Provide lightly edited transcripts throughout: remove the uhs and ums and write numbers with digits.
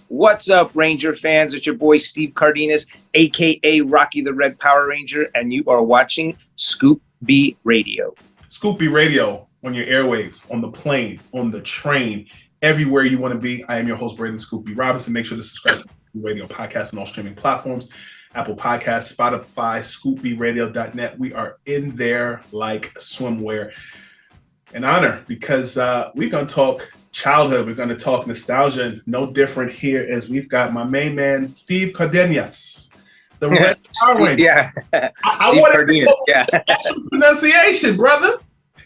What's up, Ranger fans? It's your boy Steve Cardenas, aka Rocky the Red Power Ranger, and you are watching Scoop B Radio. Scoop B Radio on your airwaves, on the plane, on the train, everywhere you want to be. I am your host, Brandon Scoop B Robinson. Make sure to subscribe to Scoop B Radio podcast on all streaming platforms, Apple Podcasts, Spotify, ScoopBRadio.net. We are in there like swimwear. An honor because we're going to talk childhood. We're going to talk nostalgia, and no different here as we've got my main man, Steve Cardenas, the Red Power Ranger. Yeah. I want to see actual pronunciation, brother.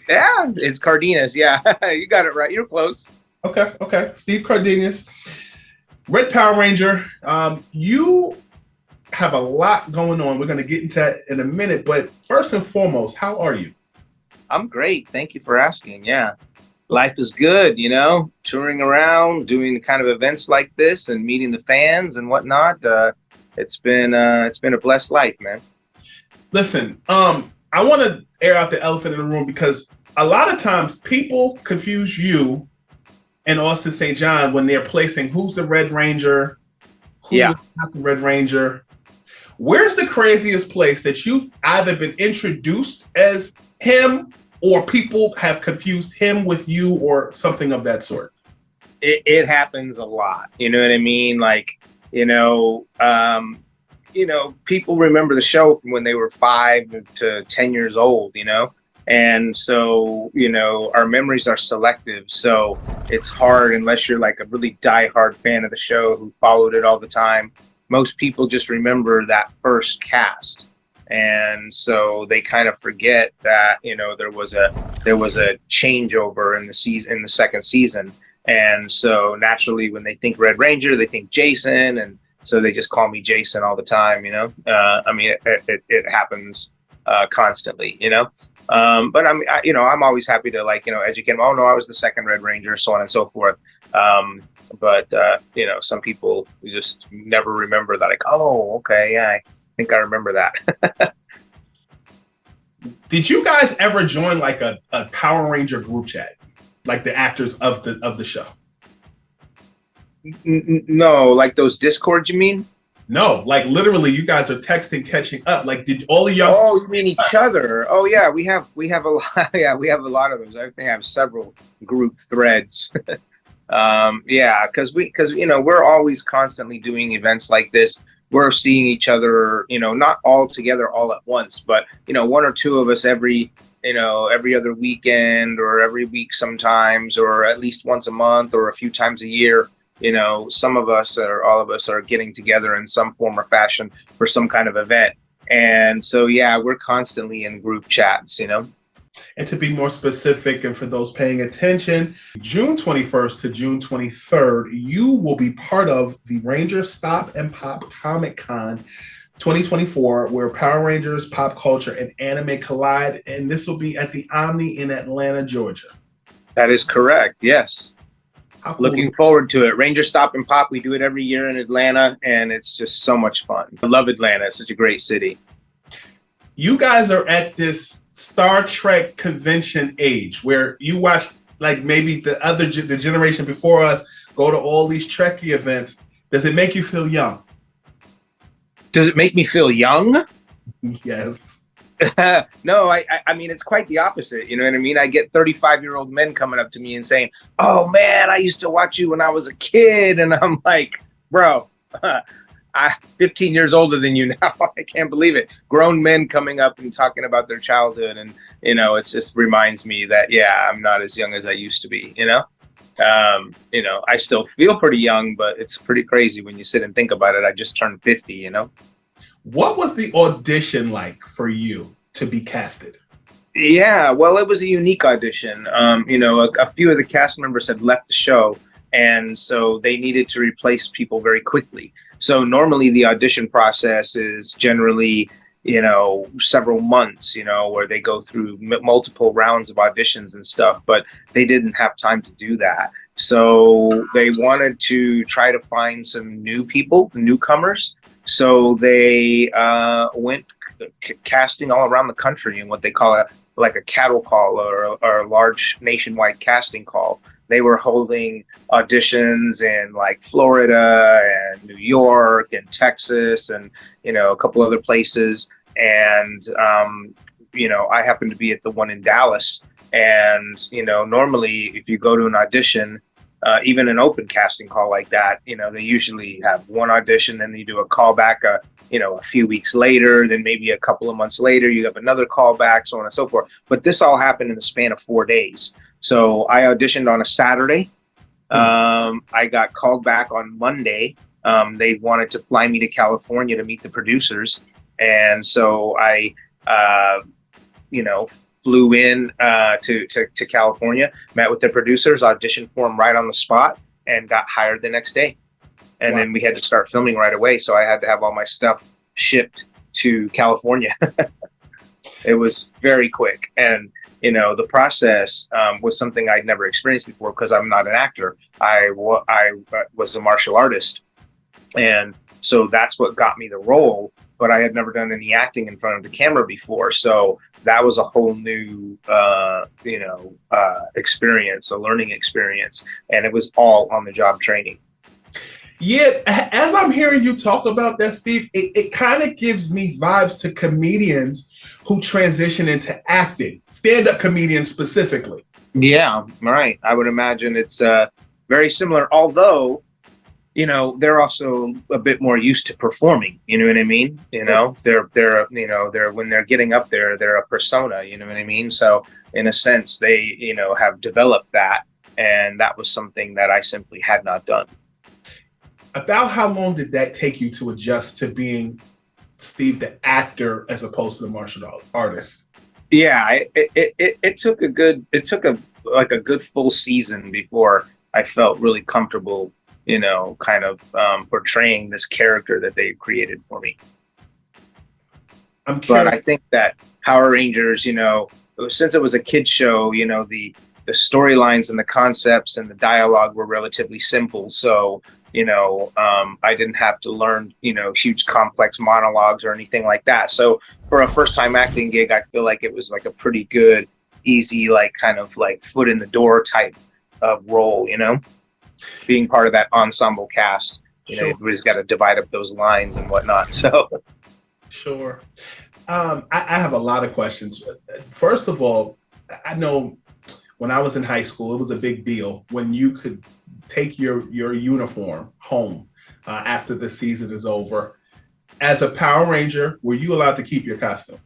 Yeah, it's Cardenas. Yeah, you got it right. You're close. Okay. Steve Cardenas, Red Power Ranger. You have a lot going on. We're going to get into that in a minute, but first and foremost, how are you? I'm great. Thank you for asking. Yeah. Life is good, touring around, doing the kind of events like this and meeting the fans and whatnot. It's been a blessed life, man. Listen, I want to air out the elephant in the room because a lot of times people confuse you and Austin St. John when they're placing who's the Red Ranger, who's not the Red Ranger. Where's the craziest place that you've either been introduced as him or people have confused him with you or something of that sort? It happens a lot. You know what I mean? Like, people remember the show from when they were 5 to 10 years old, and so, our memories are selective. So it's hard unless you're like a really diehard fan of the show who followed it all the time. Most people just remember that first cast. And so they kind of forget that, there was a changeover in the second season. And so naturally when they think Red Ranger, they think Jason. And so they just call me Jason all the time, it happens constantly, but I'm always happy to educate them. Oh no, I was the second Red Ranger, so on and so forth. But some people just never remember that. Like, oh, okay. Yeah. I think I remember that. Did you guys ever join like a Power Ranger group chat, like the actors of the show? No, like those Discords, you mean? No, like literally, you guys are texting, catching up. Like, did all of y'all? Oh, you mean each other? Oh, yeah, we have a lot. Yeah, we have a lot of those. I think I have several group threads. Because we're always constantly doing events like this. We're seeing each other, not all together all at once, but, one or two of us every other weekend or every week sometimes, or at least once a month or a few times a year. Some of us or all of us are getting together in some form or fashion for some kind of event. And so, yeah, we're constantly in group chats, And to be more specific, and for those paying attention, June 21st to June 23rd, you will be part of the Ranger Stop and Pop Comic Con 2024, where Power Rangers, pop culture, and anime collide. And this will be at the Omni in Atlanta, Georgia. That is correct. Yes. Cool. Looking forward to it. Ranger Stop and Pop. We do it every year in Atlanta, and it's just so much fun. I love Atlanta. It's such a great city. You guys are at this Star Trek convention age where you watch like maybe the generation before us go to all these Trekkie events. Does it make you feel young? Does it make me feel young? Yes. No, I mean, it's quite the opposite. You know what I mean? I get 35-year-old men coming up to me and saying, oh man, I used to watch you when I was a kid. And I'm like, bro, I'm 15 years older than you now. I can't believe it. Grown men coming up and talking about their childhood. And, it just reminds me that, yeah, I'm not as young as I used to be, I still feel pretty young, but it's pretty crazy when you sit and think about it. I just turned 50, What was the audition like for you to be casted? Yeah, well, it was a unique audition. A few of the cast members had left the show, and so they needed to replace people very quickly. So normally the audition process is generally, several months, where they go through multiple rounds of auditions and stuff, but they didn't have time to do that. So they wanted to try to find some new people, newcomers. So they went casting all around the country in what they call a cattle call or a large nationwide casting call, they were holding auditions in like Florida and New York and Texas and, a couple other places. And, I happened to be at the one in Dallas. And, normally if you go to an audition, even an open casting call like that, they usually have one audition, then you do a callback, a few weeks later, then maybe a couple of months later, you have another callback, so on and so forth. But this all happened in the span of 4 days. So I auditioned on a Saturday. I got called back on Monday. They wanted to fly me to California to meet the producers. And so I, flew in to California, met with the producers, auditioned for them right on the spot, and got hired the next day. And then we had to start filming right away. So I had to have all my stuff shipped to California. It was very quick. And, the process was something I'd never experienced before because I'm not an actor. I was a martial artist. And so that's what got me the role. But I had never done any acting in front of the camera before. So that was a whole new, experience, a learning experience. And it was all on the job training. Yeah, as I'm hearing you talk about that, Steve, it kind of gives me vibes to comedians who transition into acting, stand-up comedians specifically. Yeah, right. I would imagine it's very similar, although they're also a bit more used to performing. You know what I mean? They're when they're getting up there, they're a persona. You know what I mean? So in a sense, they have developed that, and that was something that I simply had not done. About how long did that take you to adjust to being Steve the actor as opposed to the martial artist? Yeah, it took a good full season before I felt really comfortable, portraying this character that they created for me. But I think that Power Rangers, since it was a kid's show, the storylines and the concepts and the dialogue were relatively simple. So, I didn't have to learn, huge complex monologues or anything like that. So for a first time acting gig, I feel like it was like a pretty good, easy, foot in the door type of role, being part of that ensemble cast. Everybody's got to divide up those lines and whatnot. So sure. I have a lot of questions. First of all, I know when I was in high school, it was a big deal when you could take your uniform home after the season is over. As a Power Ranger, were you allowed to keep your costume?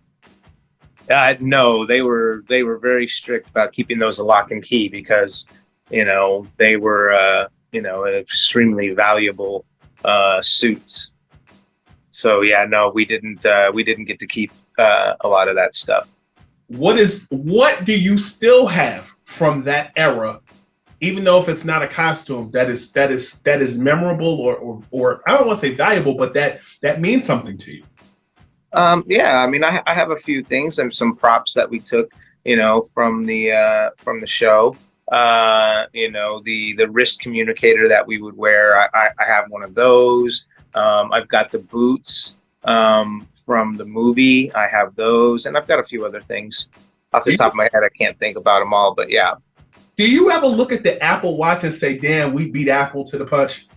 No, they were very strict about keeping those a lock and key because, they were, extremely valuable suits. So yeah, no, we didn't get to keep a lot of that stuff. What do you still have from that era, even though if it's not a costume that is memorable or I don't want to say valuable, but that means something to you? Yeah, I mean, I have a few things and some props that we took, from the show. The wrist communicator that we would wear. I have one of those. I've got the boots from the movie. I have those, and I've got a few other things off the top of my head. I can't think about them all, but yeah. Do you ever look at the Apple Watch and say, "Damn, we beat Apple to the punch"?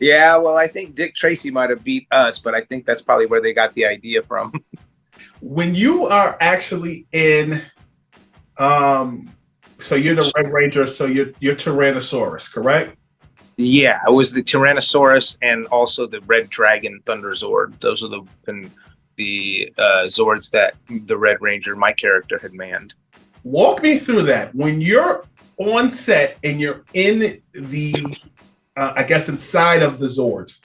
Yeah, well, I think Dick Tracy might have beat us, but I think that's probably where they got the idea from. When you are actually in, so you're the Red Ranger, so you're Tyrannosaurus, correct? Yeah, it was the Tyrannosaurus and also the Red Dragon Thunder Zord. Those are the Zords that the Red Ranger, my character, had manned. Walk me through that. When you're on set and you're in the, I guess, inside of the Zords,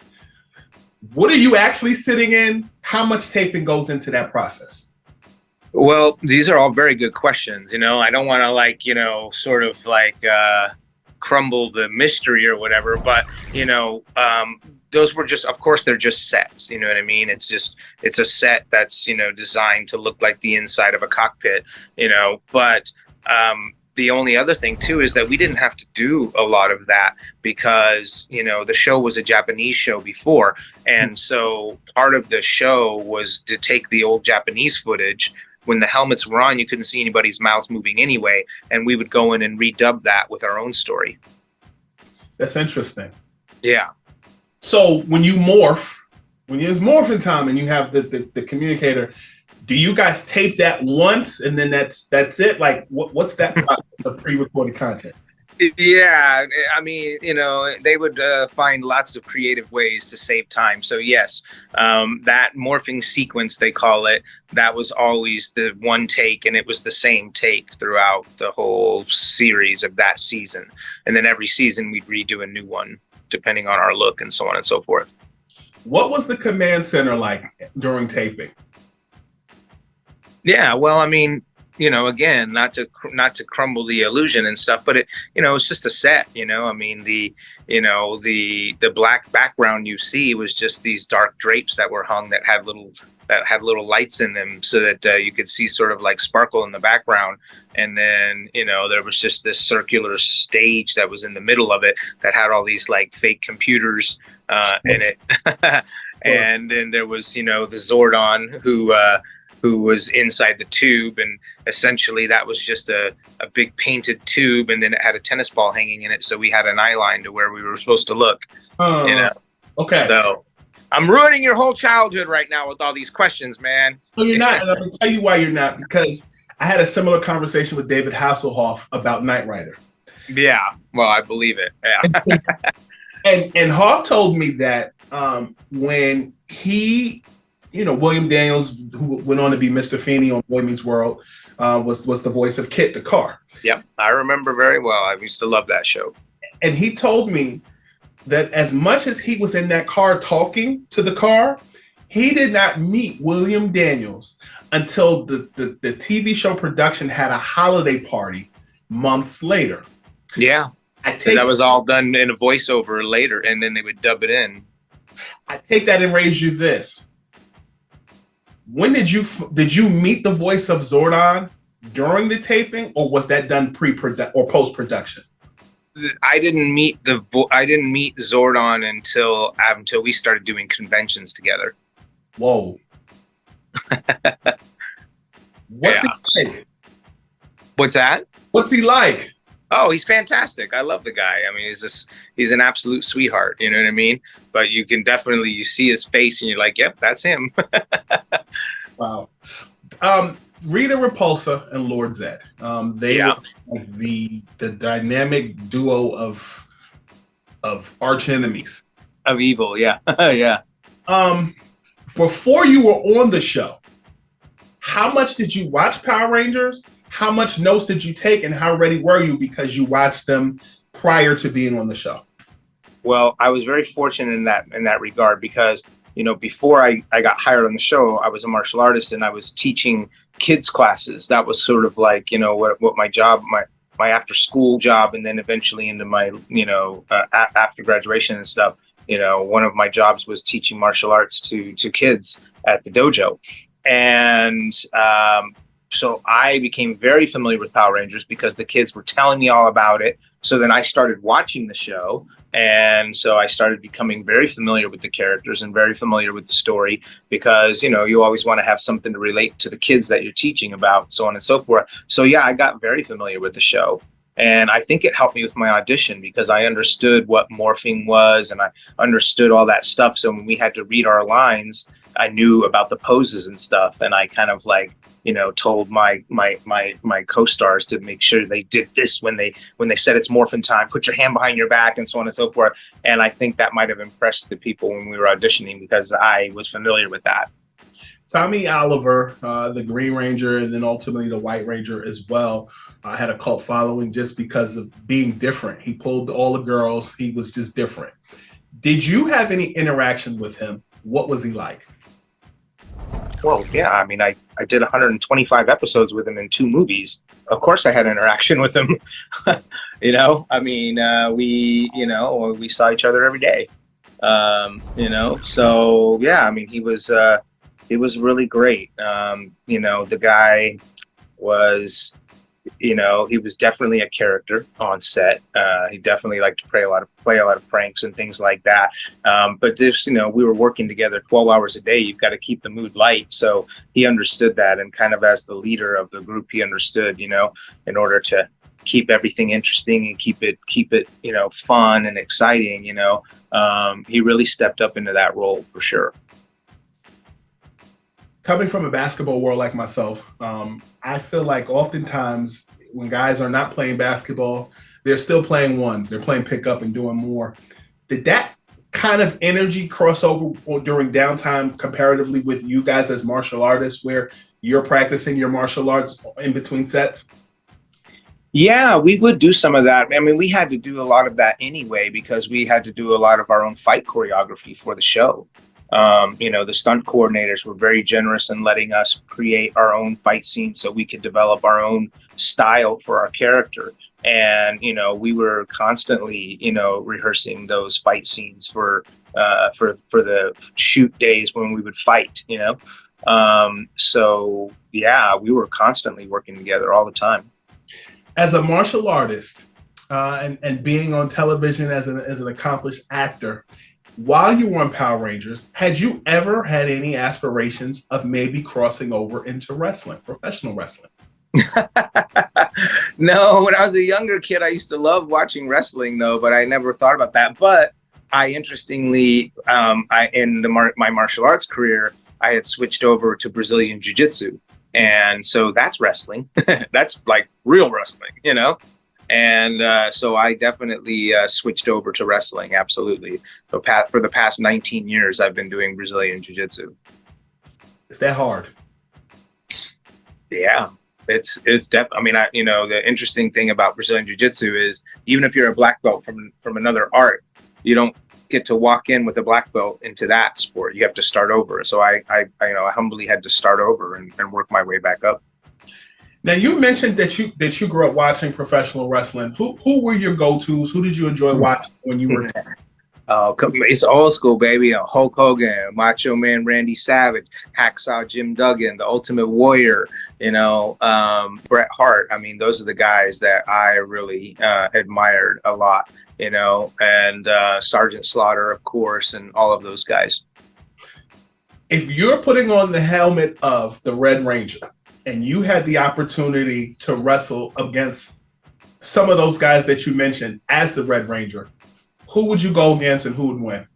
what are you actually sitting in? How much taping goes into that process? Well, these are all very good questions. I don't want to crumble the mystery or whatever, but those were just, of course, they're just sets. You know what I mean? It's a set that's designed to look like the inside of a cockpit. But the only other thing too is that we didn't have to do a lot of that because the show was a Japanese show before, and so part of the show was to take the old Japanese footage when the helmets were on, you couldn't see anybody's mouths moving anyway, and we would go in and redub that with our own story. That's interesting. Yeah. So when you morph, when it's morphin' time and you have the communicator, do you guys tape that once and then that's it? Like what's that process of pre-recorded content? Yeah, I mean, they would find lots of creative ways to save time. So yes, that morphing sequence, they call it, that was always the one take, and it was the same take throughout the whole series of that season. And then every season we'd redo a new one, depending on our look and so on and so forth. What was the command center like during taping? Yeah, well, I mean, again, not to crumble the illusion and stuff, but it's just a set. I mean, the black background you see was just these dark drapes that were hung that had little lights in them, so that you could see sort of like sparkle in the background. And then there was just this circular stage that was in the middle of it that had all these like fake computers in it. And then there was the Zordon who was inside the tube, and essentially that was just a big painted tube, and then it had a tennis ball hanging in it, so we had an eye line to where we were supposed to look. Okay. So I'm ruining your whole childhood right now with all these questions, man. No, you're not, and I'm gonna tell you why you're not, because I had a similar conversation with David Hasselhoff about Knight Rider. Yeah, well, I believe it. Yeah. and Hoff told me that when he, William Daniels, who went on to be Mr. Feeney on Boy Meets World, was the voice of Kit the car. Yep, I remember very well. I used to love that show. And he told me that as much as he was in that car talking to the car, he did not meet William Daniels until the TV show production had a holiday party months later. Yeah, that was all done in a voiceover later, and then they would dub it in. I take that and raise you this. When did you meet the voice of Zordon during the taping, or was that done pre-production or post-production? I didn't meet Zordon until we started doing conventions together. Whoa. What's he like? What's that? What's he like? Oh, he's fantastic. I love the guy. I mean, he's an absolute sweetheart. You know what I mean? But you see his face and you're like, yep, that's him. Wow. Rita Repulsa and Lord Zed. They were the dynamic duo of arch enemies. Of evil, yeah. Yeah. Before you were on the show, how much did you watch Power Rangers? How much notes did you take, and how ready were you because you watched them prior to being on the show? Well, I was very fortunate in that regard because, before I got hired on the show, I was a martial artist and I was teaching kids classes. That was sort of like, what my job, my after school job, and then eventually into my, after graduation and stuff. One of my jobs was teaching martial arts to kids at the dojo. And so I became very familiar with Power Rangers because the kids were telling me all about it. So then I started watching the show. And so I started becoming very familiar with the characters and very familiar with the story because, you always want to have something to relate to the kids that you're teaching about, so on and so forth. So yeah, I got very familiar with the show. And I think it helped me with my audition because I understood what morphing was and I understood all that stuff. So when we had to read our lines, I knew about the poses and stuff. And I kind of like, told my co-stars to make sure they did this when they said it's morphin' time, put your hand behind your back and so on and so forth. And I think that might have impressed the people when we were auditioning because I was familiar with that. Tommy Oliver, the Green Ranger, and then ultimately the White Ranger as well, had a cult following just because of being different. He pulled all the girls. He was just different. Did you have any interaction with him? What was he like? Well, yeah, I mean, I did 125 episodes with him in 2 movies. Of course I had interaction with him. I mean, we saw each other every day. So yeah, I mean, he was really great. The guy was, he was definitely a character on set. He definitely liked to play a lot of pranks and things like that. But just, we were working together 12 hours a day. You've got to keep the mood light. So he understood that, and kind of as the leader of the group, he understood, in order to keep everything interesting and keep it fun and exciting, he really stepped up into that role for sure. Coming from a basketball world like myself, I feel like oftentimes when guys are not playing basketball, they're still playing ones. They're playing pickup and doing more. Did that kind of energy cross over during downtime comparatively with you guys as martial artists, where you're practicing your martial arts in between sets? Yeah, we would do some of that. I mean, we had to do a lot of that anyway because we had to do a lot of our own fight choreography for the show. The stunt coordinators were very generous in letting us create our own fight scenes so we could develop our own style for our character. And, we were constantly, rehearsing those fight scenes for the shoot days when we would fight, So, yeah, we were constantly working together all the time. As a martial artist and being on television as an accomplished actor, while you were on Power Rangers, had you ever had any aspirations of maybe crossing over into wrestling, professional wrestling? No, when I was a younger kid, I used to love watching wrestling, though, but I never thought about that. But I interestingly, my martial arts career, I had switched over to Brazilian Jiu-Jitsu. And so that's wrestling. That's like real wrestling, And so I definitely switched over to wrestling. Absolutely. So for the past 19 years, I've been doing Brazilian Jiu-Jitsu. Is that hard? Yeah, it's definitely. I mean, the interesting thing about Brazilian Jiu-Jitsu is even if you're a black belt from another art, you don't get to walk in with a black belt into that sport. You have to start over. So I humbly had to start over and work my way back up. Now, you mentioned that you grew up watching professional wrestling. Who were your go-tos? Who did you enjoy watching when you were? It's old school, baby. Hulk Hogan, Macho Man Randy Savage, Hacksaw Jim Duggan, The Ultimate Warrior, Bret Hart. I mean, those are the guys that I really admired a lot, and Sergeant Slaughter, of course, and all of those guys. If you're putting on the helmet of the Red Ranger and you had the opportunity to wrestle against some of those guys that you mentioned as the Red Ranger, who would you go against and who would win?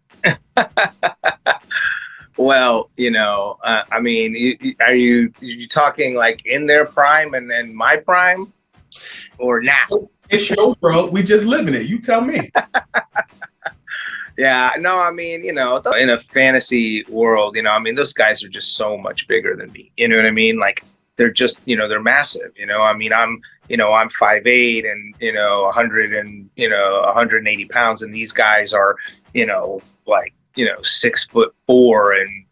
Well, I mean, are you talking like in their prime and then my prime, or now? It's your world. We just live in it. You tell me. Yeah, no, I mean, in a fantasy world, I mean, those guys are just so much bigger than me. You know what I mean? Like they're just, they're massive. I mean, I'm 5'8" and 180 pounds, and these guys are, 6'4" and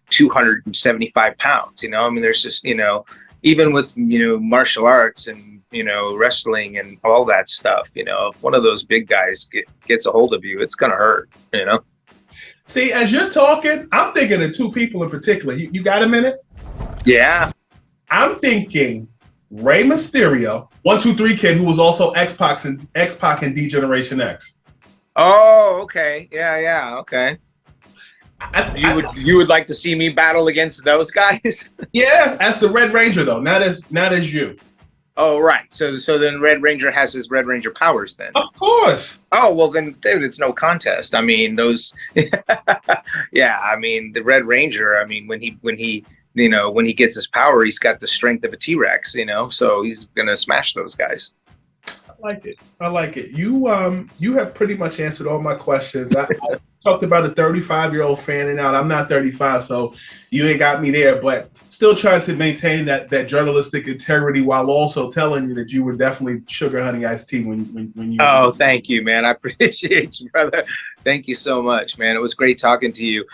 275 pounds. I mean, there's just, even with martial arts and wrestling and all that stuff, if one of those big guys gets a hold of you, it's gonna hurt. See, as you're talking, I'm thinking of two people in particular. You got a minute? Yeah. I'm thinking Rey Mysterio, 1-2-3 Kid, who was also X-Pac and D-Generation X. Oh, okay. Yeah, okay. You would like to see me battle against those guys? Yeah, as the Red Ranger though, not as you. Oh, right. So then Red Ranger has his Red Ranger powers then. Of course. Oh, well then, dude, it's no contest. I mean, those. Yeah, I mean the Red Ranger. I mean when he gets his power, he's got the strength of a T-Rex. So he's gonna smash those guys. I like it. You have pretty much answered all my questions. I talked about a 35-year-old fanning out. I'm not 35, so you ain't got me there, but still trying to maintain that journalistic integrity while also telling you that you were definitely sugar honey iced tea when you. Oh, thank you, man. I appreciate you, brother. Thank you so much, man. It was great talking to you.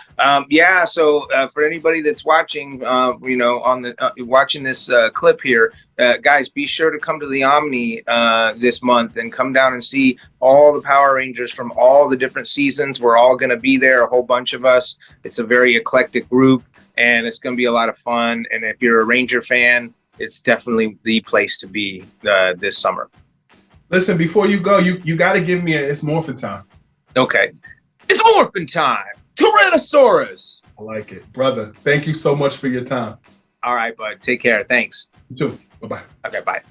Yeah. So for anybody that's watching, watching this clip here, guys, be sure to come to the Omni this month and come down and see all the Power Rangers from all the different seasons. We're all going to be there, a whole bunch of us. It's a very eclectic group, and it's going to be a lot of fun. And if you're a Ranger fan, it's definitely the place to be this summer. Listen, before you go, you got to give me It's Morphin time. Okay. It's Morphin time. Tyrannosaurus. I like it. Brother, thank you so much for your time. All right, bud. Take care. Thanks. You too. Bye-bye. Okay, bye.